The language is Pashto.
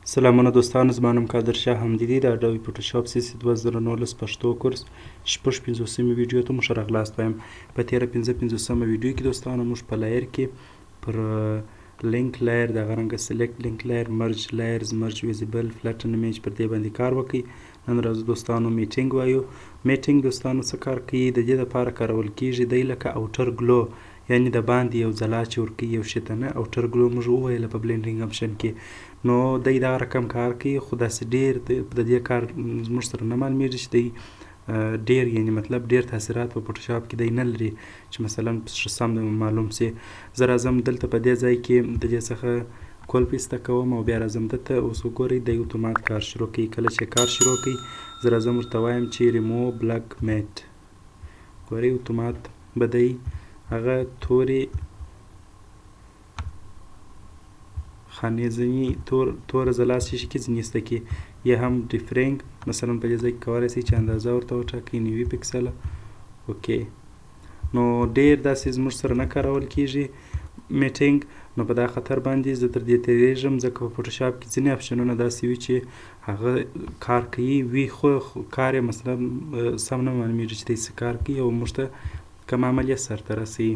سلامونه دوستانو، زما نوم کادرشاه همدي دی. د اډوب فوټوشاپ سیسي 2019 پښتو کورس شپږ 50مې ویډیو ته مو ښه راغلاست وایم. په تېره 50مه ویډیو کې دوستانو موږ په لایر کې پر لینک لایر، دغه رنګه سلیکټ لینک لایر، مرج لایرز، مرج ویزیبل، فلټن ایمیج پر دې باندې کار وکړئ. نن ورځ دوستانو میټینګ وایو. میټینګ دوستانو څه کار کوي؟ د دې لپاره کارول کیږي دی لکه اوټر ګلو، یعنی د باندې یو ځلا چې ورکوي یو شي ته نه. اوټر ګلو موږ وویله په بلینډینګ اپشن کې. نو دی دغه رقم کار کوي، خو داسې ډېر د دې کار زموږ سره نه معلومیږي چې دی ډېر، یعنی مطلب ډېر تاثیرات په فوټوشاپ کې دی نه لري چې مثلا سم معلوم سي. زه راځم دلته په دې ځای کې د دې څخه کول پیسته کوم او بیا راځم دلته. اوس وګورئ دی اتومات کار شروع کوي. کله چې کار شروع کوي زه راځم ورته وایم چې ریموو بلک میټ. ګورئ اتومات به دی هغه تورې خانې ځینې توره ځلا څه شي کې ځینې ایسته کې، یا هم ډیفرینګ مثلا په دې ځای کې کولی شئ چې اندازه ورته وټاکئ 90 پکسله. اوکې، نو ډېر داسې زموږ سره نه کارول کېږي میټینګ. نو په دا خطر باندې زه تر دې تېرېږم، ځکه په فوټوشاپ کې ځینې اپشنونه داسې وي چې هغه کار کوي وي، خو کار یې مثلا سم نه معلومېږي چې دی څه کار کوي او موږ ته کوم عملیه سرته رسوي.